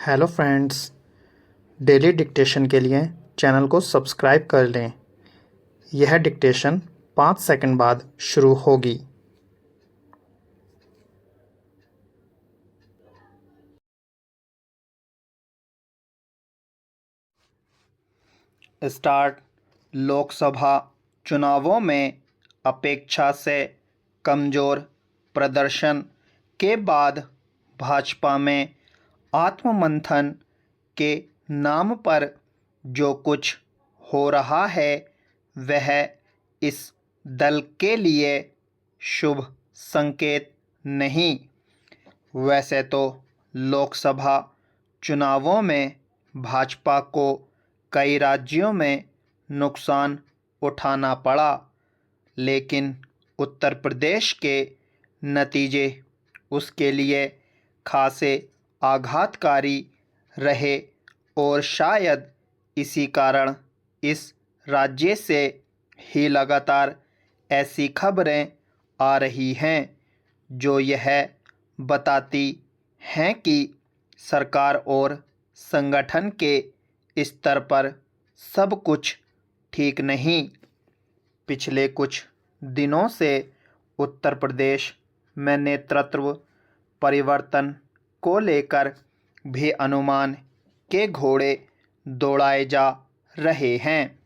Hello friends, daily dictation के लिए channel को सब्सक्राइब कर लें। यह डिक्टेशन 5 सेकंड बाद शुरू होगी। स्टार्ट। लोकसभा चुनावों में अपेक्षा से कमज़ोर प्रदर्शन के बाद भाजपा में आत्ममंथन के नाम पर जो कुछ हो रहा है वह इस दल के लिए शुभ संकेत नहीं। वैसे तो लोकसभा चुनावों में भाजपा को कई राज्यों में नुकसान उठाना पड़ा, लेकिन उत्तर प्रदेश के नतीजे उसके लिए खासे आघातकारी रहे और शायद इसी कारण इस राज्य से ही लगातार ऐसी खबरें आ रही हैं जो यह बताती हैं कि सरकार और संगठन के स्तर पर सब कुछ ठीक नहीं। पिछले कुछ दिनों से उत्तर प्रदेश में नेतृत्व परिवर्तन को लेकर भी अनुमान के घोड़े दौड़ाए जा रहे हैं।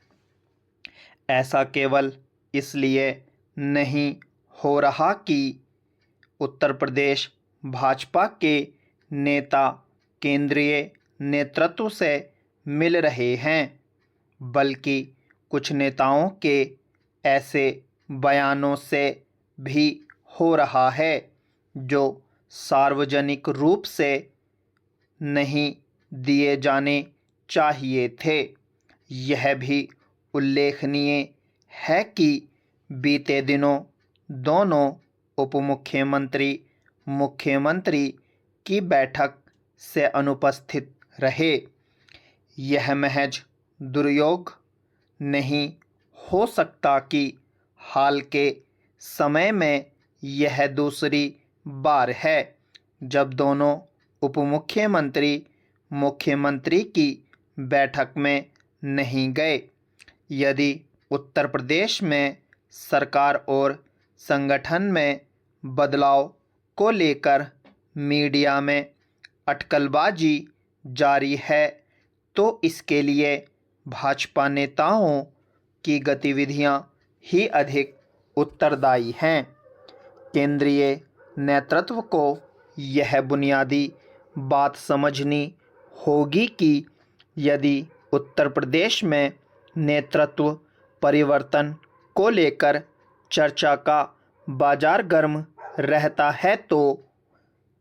ऐसा केवल इसलिए नहीं हो रहा कि उत्तर प्रदेश भाजपा के नेता केंद्रीय नेतृत्व से मिल रहे हैं, बल्कि कुछ नेताओं के ऐसे बयानों से भी हो रहा है जो सार्वजनिक रूप से नहीं दिए जाने चाहिए थे। यह भी उल्लेखनीय है कि बीते दिनों दोनों उपमुख्यमंत्री मुख्यमंत्री की बैठक से अनुपस्थित रहे। यह महज दुर्योग नहीं हो सकता कि हाल के समय में यह दूसरी बार है जब दोनों उपमुख्यमंत्री मुख्यमंत्री की बैठक में नहीं गए। यदि उत्तर प्रदेश में सरकार और संगठन में बदलाव को लेकर मीडिया में अटकलबाजी जारी है तो इसके लिए भाजपा नेताओं की गतिविधियां ही अधिक उत्तरदायी हैं। केंद्रीय नेतृत्व को यह बुनियादी बात समझनी होगी कि यदि उत्तर प्रदेश में नेतृत्व परिवर्तन को लेकर चर्चा का बाजार गर्म रहता है तो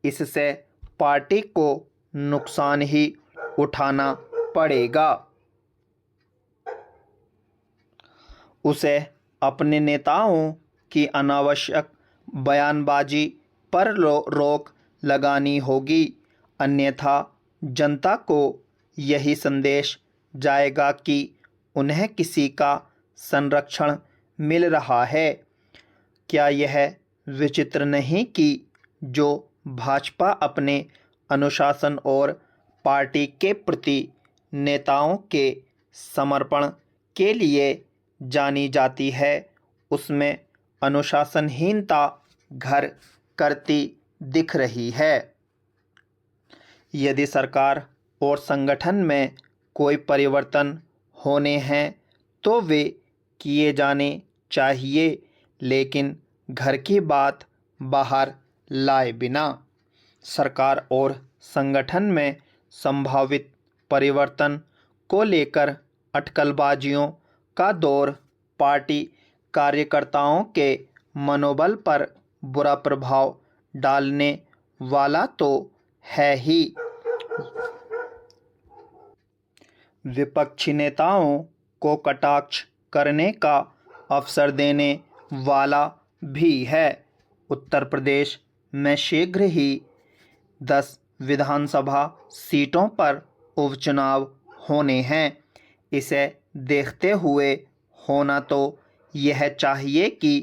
इससे पार्टी को नुकसान ही उठाना पड़ेगा। उसे अपने नेताओं की अनावश्यक बयानबाजी पर रोक लगानी होगी, अन्यथा जनता को यही संदेश जाएगा कि उन्हें किसी का संरक्षण मिल रहा है। क्या यह विचित्र नहीं कि जो भाजपा अपने अनुशासन और पार्टी के प्रति नेताओं के समर्पण के लिए जानी जाती है, उसमें अनुशासनहीनता घर करती दिख रही है। यदि सरकार और संगठन में कोई परिवर्तन होने हैं तो वे किए जाने चाहिए, लेकिन घर की बात बाहर लाए बिना। सरकार और संगठन में संभावित परिवर्तन को लेकर अटकलबाजियों का दौर पार्टी कार्यकर्ताओं के मनोबल पर बुरा प्रभाव डालने वाला तो है ही, विपक्षी नेताओं को कटाक्ष करने का अवसर देने वाला भी है। उत्तर प्रदेश में शीघ्र ही 10 विधानसभा सीटों पर उपचुनाव होने हैं। इसे देखते हुए होना तो यह चाहिए कि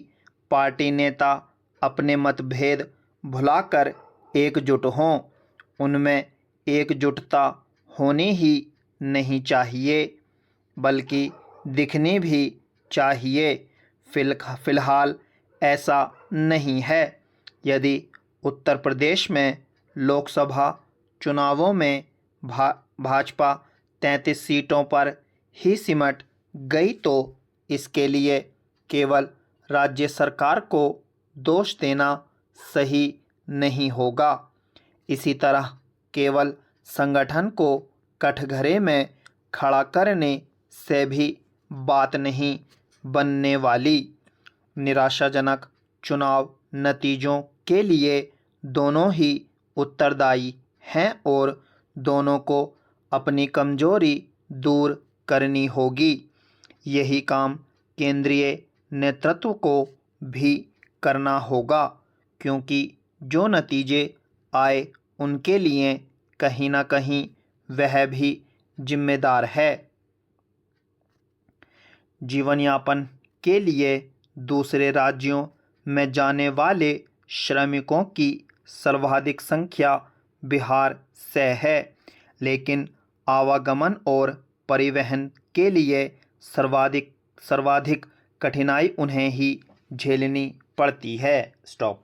पार्टी नेता अपने मतभेद भुलाकर एकजुट हों, उनमें एकजुटता होनी ही नहीं चाहिए बल्कि दिखनी भी चाहिए। फिलहाल ऐसा नहीं है। यदि उत्तर प्रदेश में लोकसभा चुनावों में भाजपा 33 सीटों पर ही सिमट गई तो इसके लिए केवल राज्य सरकार को दोष देना सही नहीं होगा। इसी तरह केवल संगठन को कठघरे में खड़ा करने से भी बात नहीं बनने वाली। निराशाजनक चुनाव नतीजों के लिए दोनों ही उत्तरदायी हैं और दोनों को अपनी कमजोरी दूर करनी होगी। यही काम केंद्रीय नेतृत्व को भी करना होगा, क्योंकि जो नतीजे आए उनके लिए कहीं ना कहीं वह भी जिम्मेदार है। जीवन यापन के लिए दूसरे राज्यों में जाने वाले श्रमिकों की सर्वाधिक संख्या बिहार से है, लेकिन आवागमन और परिवहन के लिए सर्वाधिक कठिनाई उन्हें ही झेलनी पड़ती है। स्टॉप।